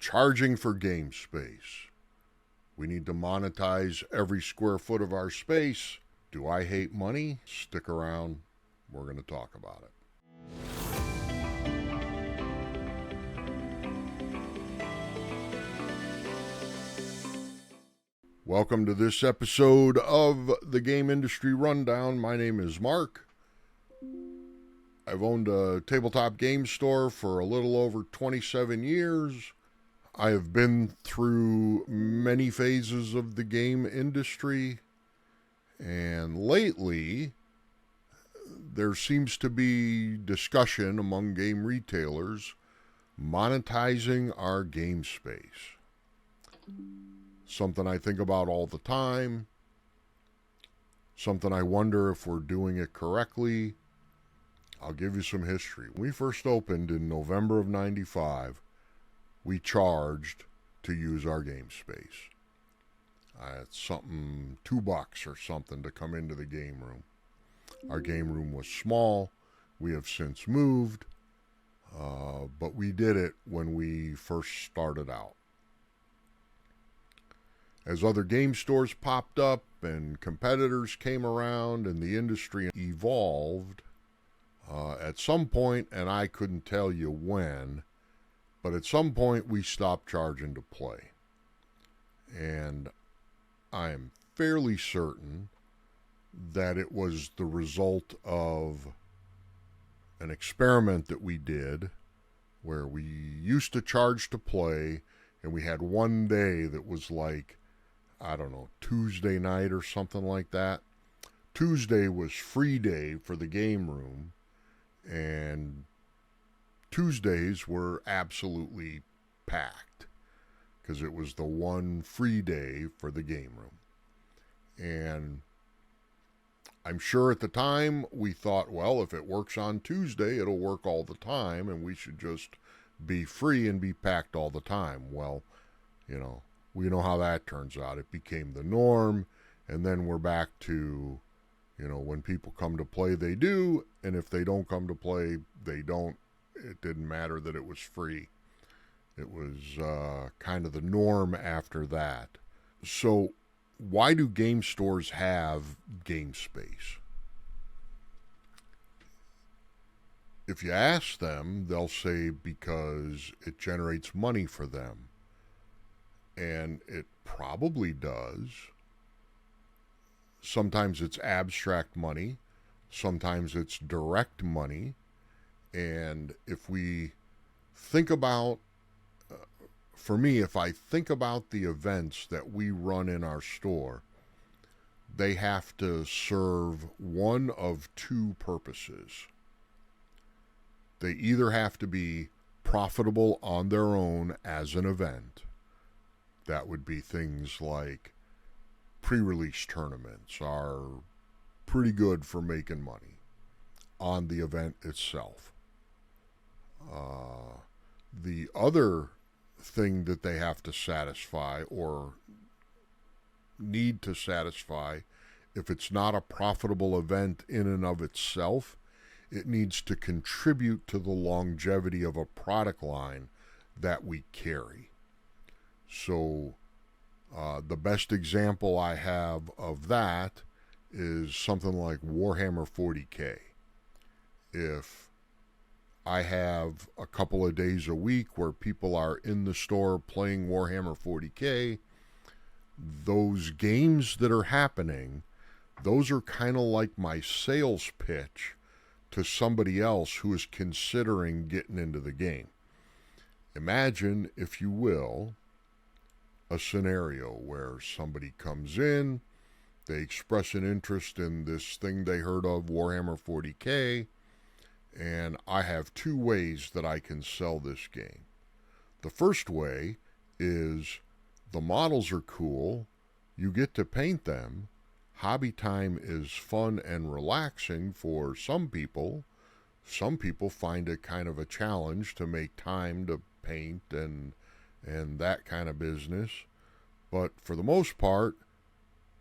charging for game space. We need to monetize every square foot of our space. Do I hate money? Stick around. We're going to talk about it. Welcome to this episode of the Game Industry Rundown. My name is Mark. I've owned a tabletop game store for a little over 27 years. I have been through many phases of the game industry, and lately there seems to be discussion among game retailers monetizing our game space. Something I think about all the time, something I wonder if we're doing it correctly. I'll give you some history. When we first opened in November of '95, we charged to use our game space. It's something $2 or something to come into the game room. Our game room was small. We have since moved, but we did it when we first started out. As other game stores popped up and competitors came around and the industry evolved, at some point, and I couldn't tell you when, but at some point we stopped charging to play. And I am fairly certain that it was the result of an experiment that we did where we used to charge to play, and we had one day that was like, I don't know, Tuesday night or something like that. Tuesday was free day for the game room, and Tuesdays were absolutely packed because it was the one free day for the game room. And I'm sure at the time we thought, well, if it works on Tuesday, it'll work all the time, and we should just be free and be packed all the time. Well, we know how that turns out. It became the norm, and then we're back to, when people come to play, they do, and if they don't come to play, they don't. It didn't matter that it was free. It was kind of the norm after that. So why do game stores have game space? If you ask them, they'll say because it generates money for them. And it probably does. Sometimes it's abstract money. Sometimes it's direct money. And if we think about, for me, if I think about the events that we run in our store, they have to serve one of two purposes. They either have to be profitable on their own as an event. That would be things like pre-release tournaments are pretty good for making money on the event itself. The other thing that they have to satisfy or need to satisfy, if it's not a profitable event in and of itself, it needs to contribute to the longevity of a product line that we carry. So the best example I have of that is something like Warhammer 40K. If I have a couple of days a week where people are in the store playing Warhammer 40K, those games that are happening, those are kind of like my sales pitch to somebody else who is considering getting into the game. Imagine, if you will, a scenario where somebody comes in, they express an interest in this thing they heard of, Warhammer 40K, and I have two ways that I can sell this game. The first way is the models are cool, you get to paint them, hobby time is fun and relaxing for some people. Some people find it kind of a challenge to make time to paint and that kind of business. But for the most part,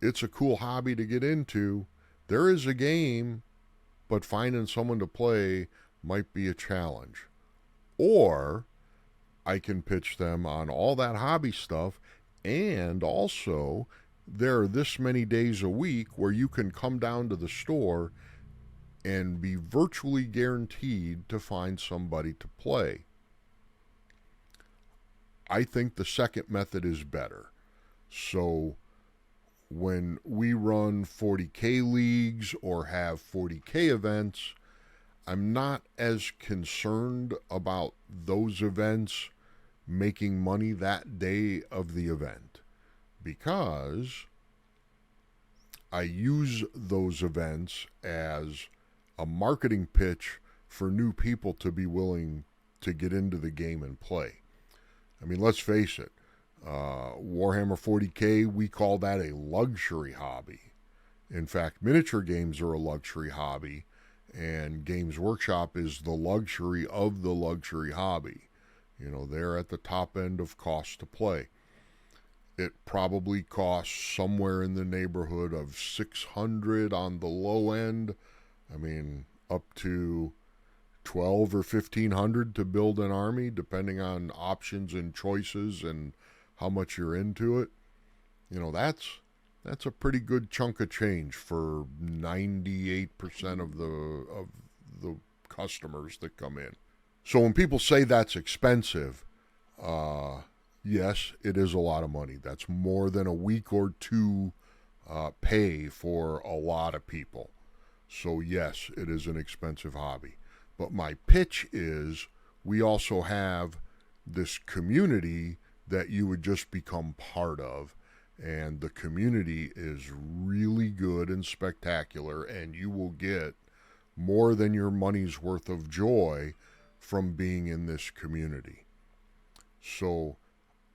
it's a cool hobby to get into. There is a game, but finding someone to play might be a challenge. Or I can pitch them on all that hobby stuff. And also, there are this many days a week where you can come down to the store and be virtually guaranteed to find somebody to play. I think the second method is better. So when we run 40K leagues or have 40K events, I'm not as concerned about those events making money that day of the event, because I use those events as a marketing pitch for new people to be willing to get into the game and play. I mean, let's face it, Warhammer 40K, we call that a luxury hobby. In fact, miniature games are a luxury hobby, and Games Workshop is the luxury of the luxury hobby. You know, they're at the top end of cost to play. It probably costs somewhere in the neighborhood of $600 on the low end. I mean, up to $1,200 or $1,500 to build an army, depending on options and choices and how much you're into it. You know, that's a pretty good chunk of change for 98% of the customers that come in. So when people say that's expensive, yes, it is a lot of money. That's more than a week or two pay for a lot of people. So yes, it is an expensive hobby. But my pitch is, we also have this community that you would just become part of. And the community is really good and spectacular, and you will get more than your money's worth of joy from being in this community. So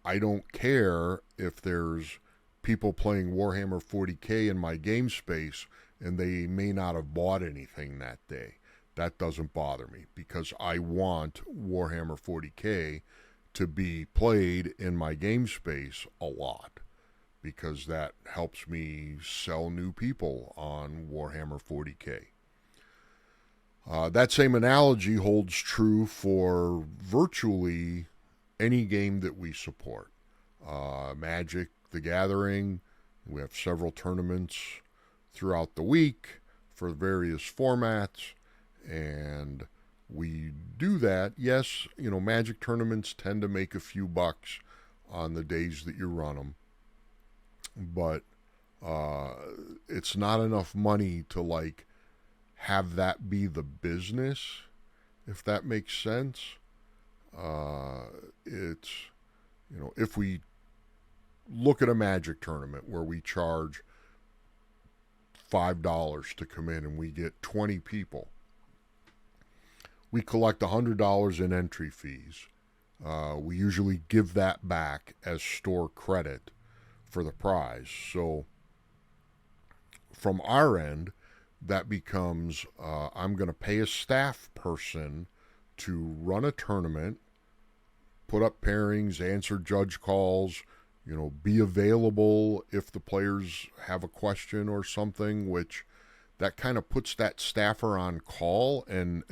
I don't care if there's people playing Warhammer 40K in my game space and they may not have bought anything that day. That doesn't bother me, because I want Warhammer 40K to be played in my game space a lot, because that helps me sell new people on Warhammer 40K. That same analogy holds true for virtually any game that we support. Magic, the Gathering, we have several tournaments throughout the week for various formats, and we do that. Yes, you know, Magic tournaments tend to make a few bucks on the days that you run them, but it's not enough money to like have that be the business, if that makes sense. It's, you know, if we look at a Magic tournament where we charge $5 to come in and we get 20 people, we collect $100 in entry fees. We usually give that back as store credit for the prize. So from our end, that becomes, I'm going to pay a staff person to run a tournament, put up pairings, answer judge calls, you know, be available if the players have a question or something, which that kind of puts that staffer on call and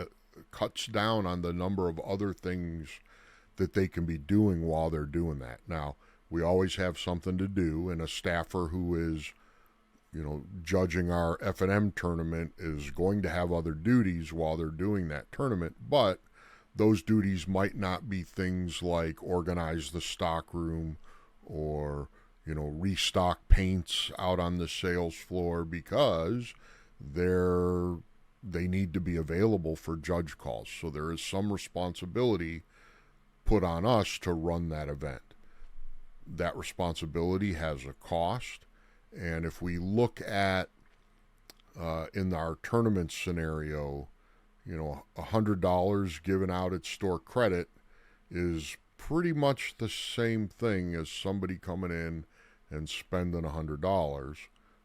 cuts down on the number of other things that they can be doing while they're doing that. Now, we always have something to do, and a staffer who is, you know, judging our F&M tournament is going to have other duties while they're doing that tournament, but those duties might not be things like organize the stock room or, you know, restock paints out on the sales floor, because they need to be available for judge calls. So there is some responsibility put on us to run that event. That responsibility has a cost. And if we look at, in our tournament scenario, you know, $100 given out at store credit is pretty much the same thing as somebody coming in and spending $100,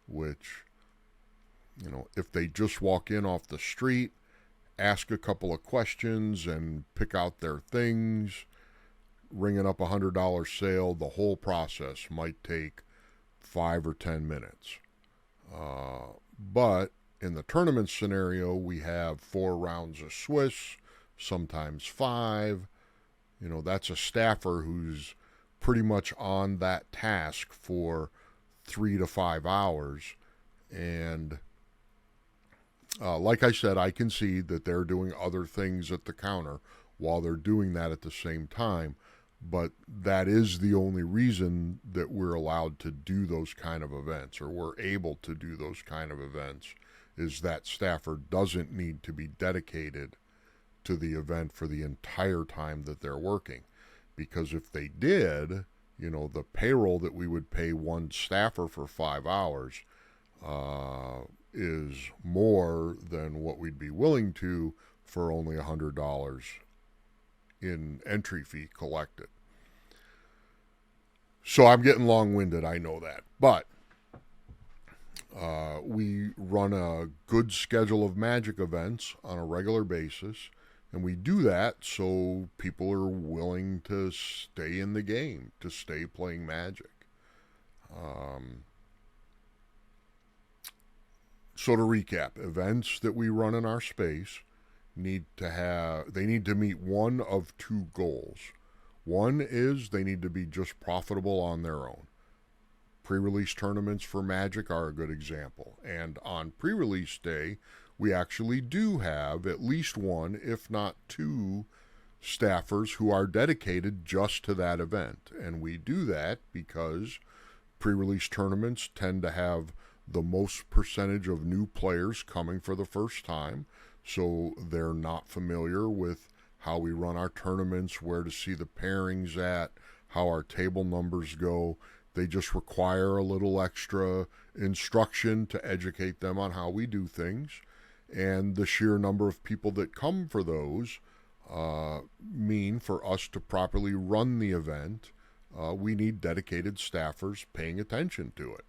which, you know, if they just walk in off the street, ask a couple of questions and pick out their things, ringing up $100 sale, the whole process might take 5 or 10 minutes. But in the tournament scenario, we have 4 rounds of Swiss, sometimes 5. That's a staffer who's pretty much on that task for 3 to 5 hours. And like I said, I can see that they're doing other things at the counter while they're doing that at the same time. But that is the only reason that we're allowed to do those kind of events, or we're able to do those kind of events, is that staffer doesn't need to be dedicated to the event for the entire time that they're working. Because if they did, the payroll that we would pay one staffer for 5 hours is more than what we'd be willing to for only $100 in entry fee collected. So I'm getting long-winded, I know that. But we run a good schedule of Magic events on a regular basis, and we do that so people are willing to stay in the game, to stay playing Magic. So to recap, events that we run in our space need to meet one of two goals. One is they need to be just profitable on their own. Pre-release tournaments for Magic are a good example. And on pre-release day, we actually do have at least one, if not two, staffers who are dedicated just to that event. And we do that because pre-release tournaments tend to have the most percentage of new players coming for the first time, so they're not familiar with how we run our tournaments, where to see the pairings at, how our table numbers go. They just require a little extra instruction to educate them on how we do things. And the sheer number of people that come for those mean for us to properly run the event, we need dedicated staffers paying attention to it.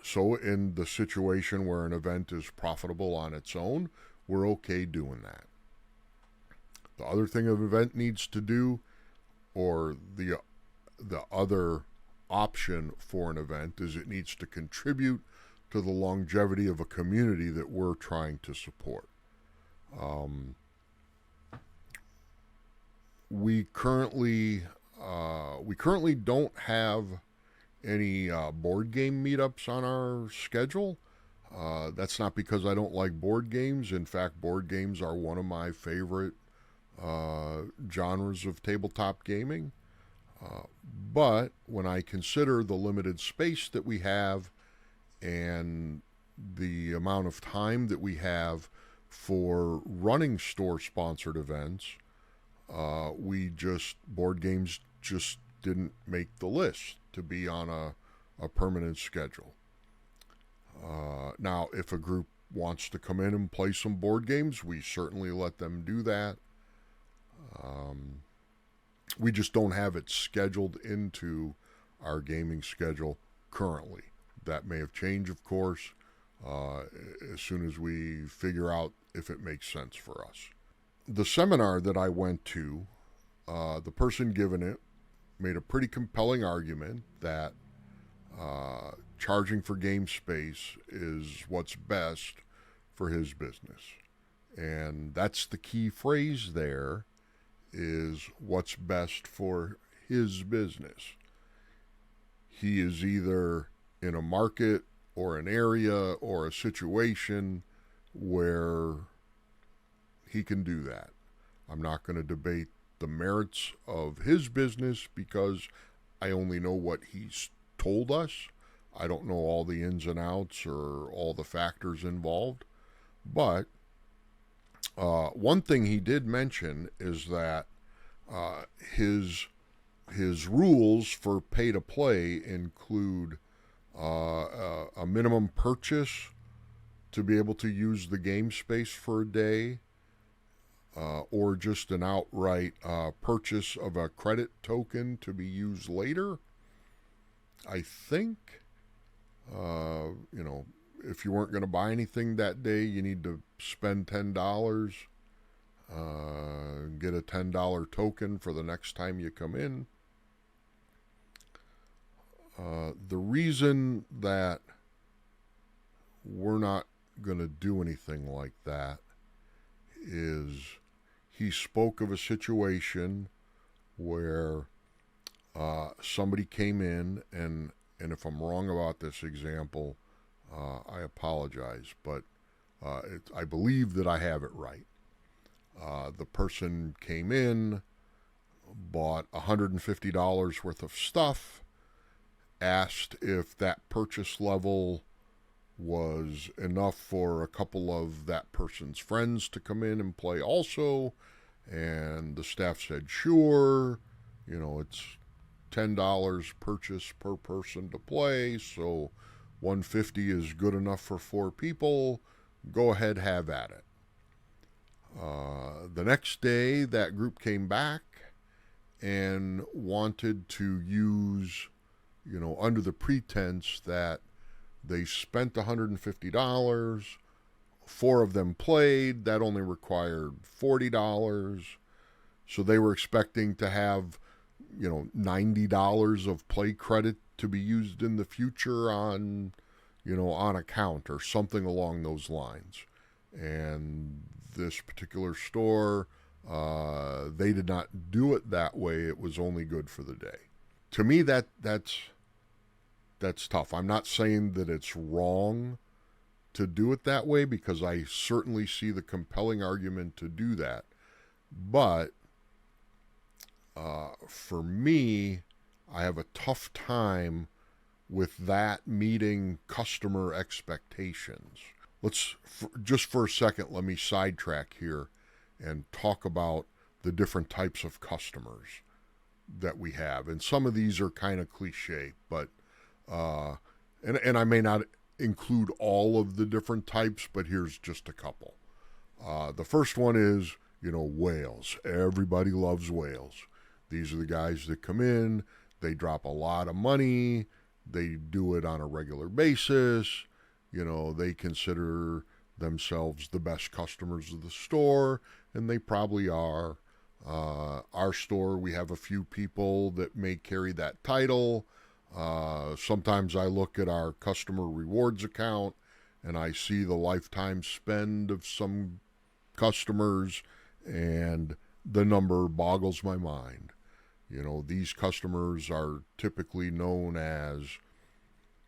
So in the situation where an event is profitable on its own, we're okay doing that. The other thing an event needs to do, or the other option for an event, is it needs to contribute to the longevity of a community that we're trying to support. We currently don't have any board game meetups on our schedule. That's not because I don't like board games. In fact, board games are one of my favorite genres of tabletop gaming. But when I consider the limited space that we have and the amount of time that we have for running store-sponsored events, board games just didn't make the list to be on a permanent schedule. Now, if a group wants to come in and play some board games, we certainly let them do that. We just don't have it scheduled into our gaming schedule currently. That may have changed, of course, as soon as we figure out if it makes sense for us. The seminar that I went to, the person giving it made a pretty compelling argument that charging for game space is what's best for his business. And that's the key phrase there, is what's best for his business. He is either in a market or an area or a situation where he can do that. I'm not going to debate the merits of his business because I only know what he's told us. I don't know all the ins and outs or all the factors involved. But one thing he did mention is that his rules for pay to play include a minimum purchase to be able to use the game space for a day, or just an outright purchase of a credit token to be used later. I think, if you weren't going to buy anything that day, you need to spend $10, get a $10 token for the next time you come in. The reason that we're not going to do anything like that is he spoke of a situation where somebody came in, and if I'm wrong about this example, I apologize, but I believe that I have it right. The person came in, bought $150 worth of stuff, asked if that purchase level was enough for a couple of that person's friends to come in and play also, and the staff said sure, it's $10 purchase per person to play, so 150 is good enough for 4 people. Go ahead, have at it. The next day, that group came back and wanted to use, under the pretense that they spent $150, 4 of them played, that only required $40. So they were expecting to have, $90 of play credit to be used in the future on account or something along those lines. And this particular store, they did not do it that way. It was only good for the day. To me, that's tough. I'm not saying that it's wrong to do it that way, because I certainly see the compelling argument to do that. But for me, I have a tough time with that meeting customer expectations. Just for a second, let me sidetrack here and talk about the different types of customers that we have. And some of these are kind of cliche, but and I may not include all of the different types, but here's just a couple. The first one is, whales. Everybody loves whales. These are the guys that come in, they drop a lot of money, they do it on a regular basis, they consider themselves the best customers of the store, and they probably are. Our store, we have a few people that may carry that title. Sometimes I look at our customer rewards account and I see the lifetime spend of some customers, and the number boggles my mind. These customers are typically known as,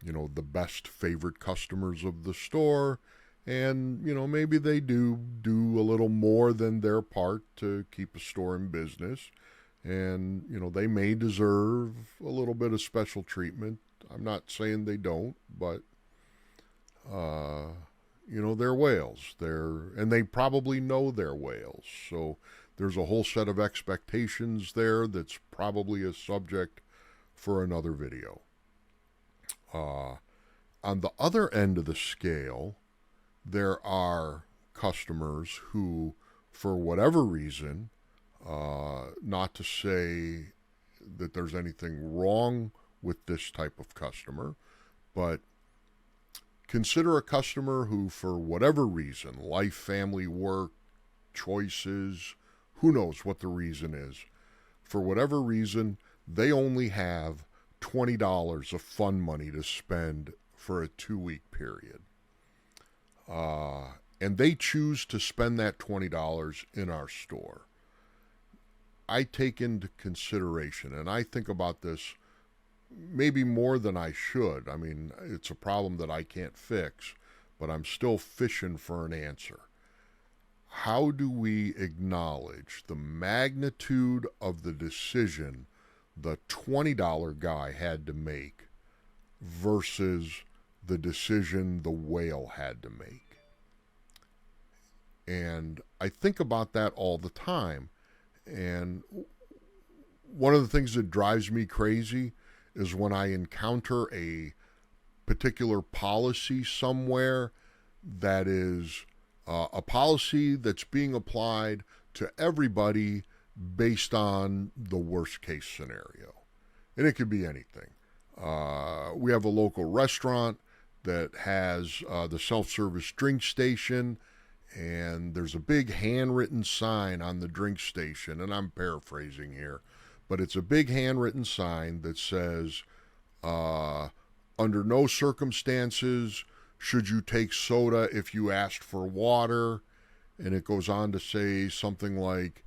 the best favorite customers of the store. And, maybe they do a little more than their part to keep a store in business. And, they may deserve a little bit of special treatment. I'm not saying they don't, but, they're whales. And they probably know they're whales. So there's a whole set of expectations there that's probably a subject for another video. On the other end of the scale, there are customers who, for whatever reason, not to say that there's anything wrong with this type of customer, but consider a customer who, for whatever reason, life, family, work, choices, who knows what the reason is, for whatever reason, they only have $20 of fun money to spend for a 2-week period. And they choose to spend that $20 in our store. I take into consideration, and I think about this maybe more than I should. I mean, it's a problem that I can't fix, but I'm still fishing for an answer. How do we acknowledge the magnitude of the decision the $20 guy had to make versus the decision the whale had to make? And I think about that all the time. And one of the things that drives me crazy is when I encounter a particular policy somewhere that is a policy that's being applied to everybody based on the worst case scenario. And it could be anything. We have a local restaurant that has the self-service drink station, and there's a big handwritten sign on the drink station, and I'm paraphrasing here, but it's a big handwritten sign that says, under no circumstances should you take soda if you asked for water. And it goes on to say something like,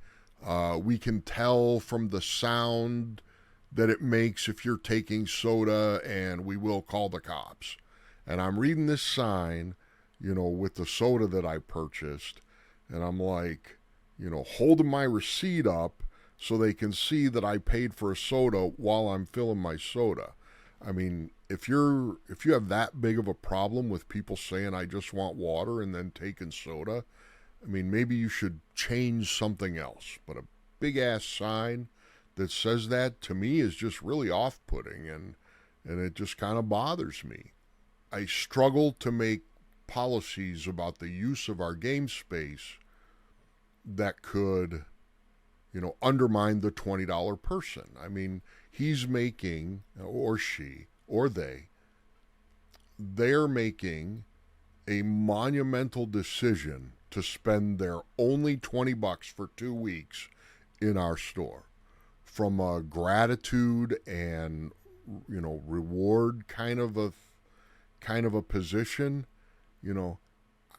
We can tell from the sound that it makes if you're taking soda, and we will call the cops. And I'm reading this sign, with the soda that I purchased, and I'm like, holding my receipt up so they can see that I paid for a soda while I'm filling my soda. I mean, if you have that big of a problem with people saying I just want water and then taking soda, I mean, maybe you should change something else. But a big ass sign that says that, to me, is just really off-putting, and it just kind of bothers me. I struggle to make policies about the use of our game space that could, undermine the $20 person. I mean, he's making, or she, or they're making a monumental decision to spend their only $20 for 2 weeks in our store. From a gratitude and, reward kind of a position,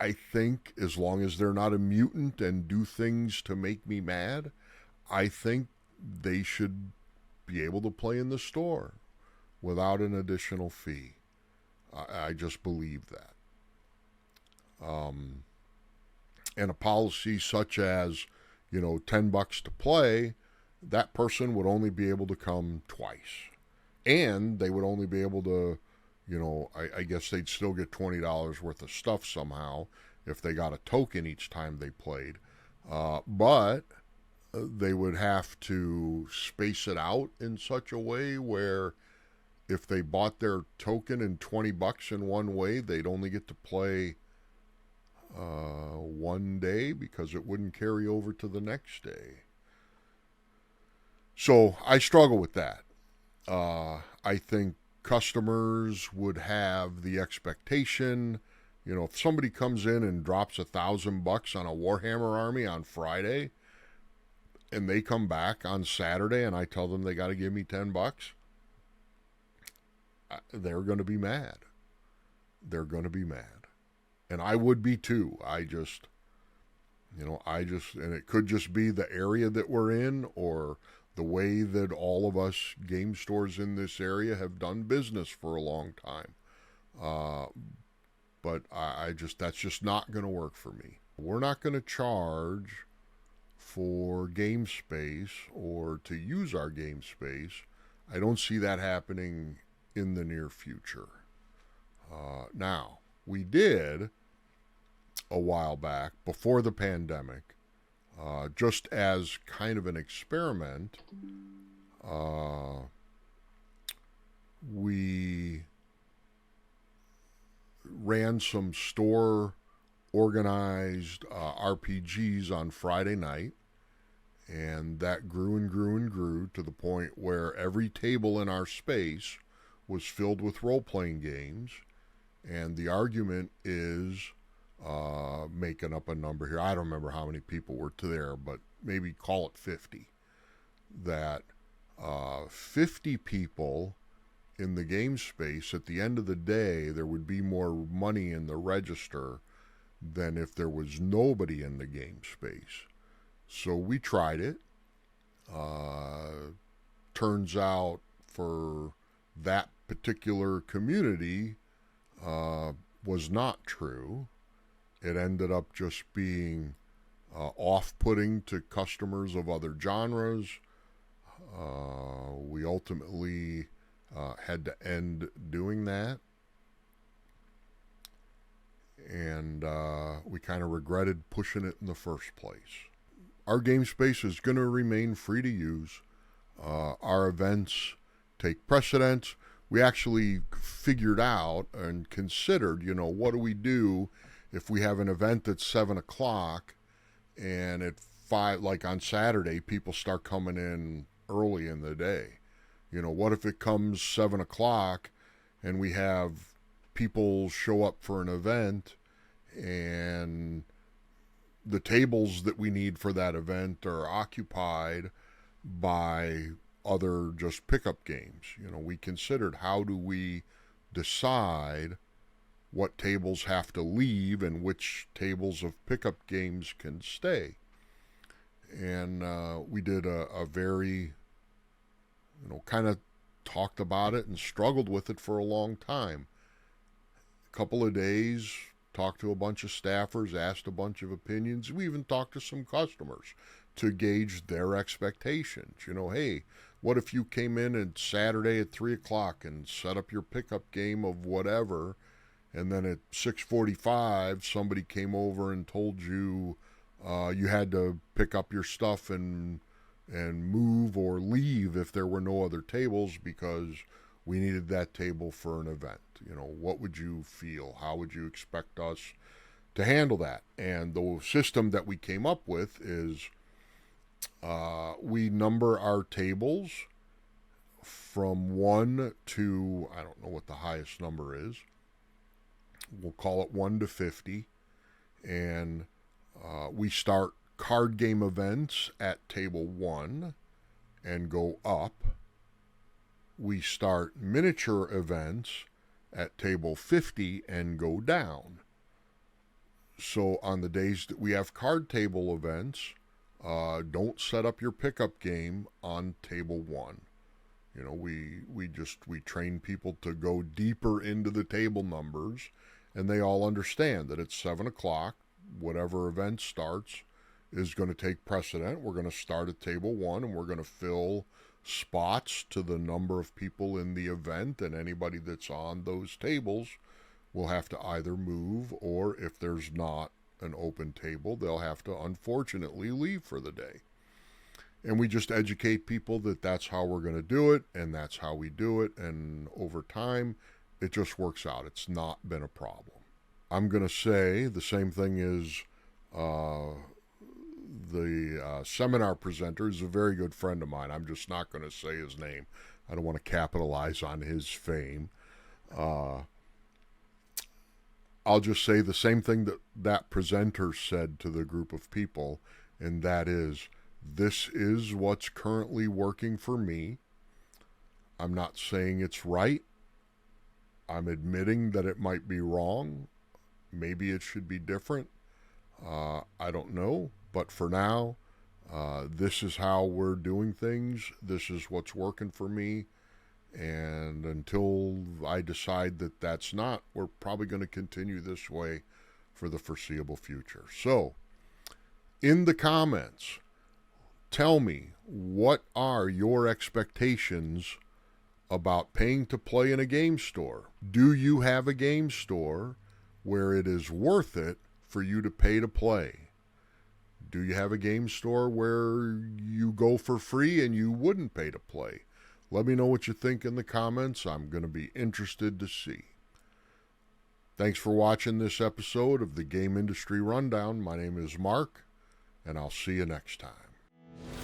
I think as long as they're not a mutant and do things to make me mad, I think they should be able to play in the store without an additional fee. I just believe that. And a policy such as, $10 to play, that person would only be able to come twice. And they would only be able to, I guess they'd still get $20 worth of stuff somehow if they got a token each time they played. But they would have to space it out in such a way where if they bought their token in $20 in one way, they'd only get to play one day because it wouldn't carry over to the next day. So I struggle with that. I think customers would have the expectation, if somebody comes in and drops $1,000 on a Warhammer army on Friday, and they come back on Saturday and I tell them they got to give me $10, they're going to be mad. They're going to be mad. And I would be too. And it could just be the area that we're in, or the way that all of us game stores in this area have done business for a long time. But that's just not going to work for me. We're not going to charge for game space or to use our game space. I don't see that happening in the near future. Now, we did a while back, before the pandemic, just as kind of an experiment, we ran some store organized RPGs on Friday night, and that grew and grew and grew to the point where every table in our space was filled with role-playing games. And the argument is, making up a number here, I don't remember how many people were there, but maybe call it 50, that 50 people in the game space, at the end of the day, there would be more money in the register than if there was nobody in the game space. So we tried it. Turns out for that particular community, was not true. It ended up just being off-putting to customers of other genres. We ultimately had to end doing that. And we kind of regretted pushing it in the first place. Our game space is going to remain free to use. Our events take precedence. We actually figured out and considered, what do we do if we have an event that's 7 o'clock and at 5, like on Saturday, people start coming in early in the day? What if it comes 7 o'clock and we have people show up for an event and the tables that we need for that event are occupied by other just pickup games? We considered, how do we decide what tables have to leave and which tables of pickup games can stay? and we did a very, kind of talked about it and struggled with it for a long time. A couple of days, talked to a bunch of staffers, asked a bunch of opinions. We even talked to some customers to gauge their expectations. Hey, what if you came in on Saturday at 3 o'clock and set up your pickup game of whatever, and then at 6:45 somebody came over and told you you had to pick up your stuff and move or leave if there were no other tables because we needed that table for an event. What would you feel? How would you expect us to handle that? And the system that we came up with is we number our tables from 1 to, I don't know what the highest number is. We'll call it 1 to 50. And we start card game events at table 1 and go up. We start miniature events at table 50 and go down. So on the days that we have card table events, don't set up your pickup game on table 1. We train people to go deeper into the table numbers, and they all understand that at 7 o'clock, whatever event starts is going to take precedent. We're going to start at table 1, and we're going to fill spots to the number of people in the event, and anybody that's on those tables will have to either move, or if there's not an open table, they'll have to unfortunately leave for the day. And we just educate people that that's how we're going to do it, and that's how we do it, and over time it just works out. It's not been a problem. I'm going to say the same thing as the seminar presenter is a very good friend of mine. I'm just not going to say his name. I don't want to capitalize on his fame. I'll just say the same thing that presenter said to the group of people, and that is, this is what's currently working for me. I'm not saying it's right. I'm admitting that it might be wrong. Maybe it should be different. I don't know. But for now, this is how we're doing things. This is what's working for me. And until I decide that that's not, we're probably going to continue this way for the foreseeable future. So, in the comments, tell me, what are your expectations about paying to play in a game store? Do you have a game store where it is worth it for you to pay to play? Do you have a game store where you go for free and you wouldn't pay to play? Let me know what you think in the comments. I'm going to be interested to see. Thanks for watching this episode of the Game Industry Rundown. My name is Mark, and I'll see you next time.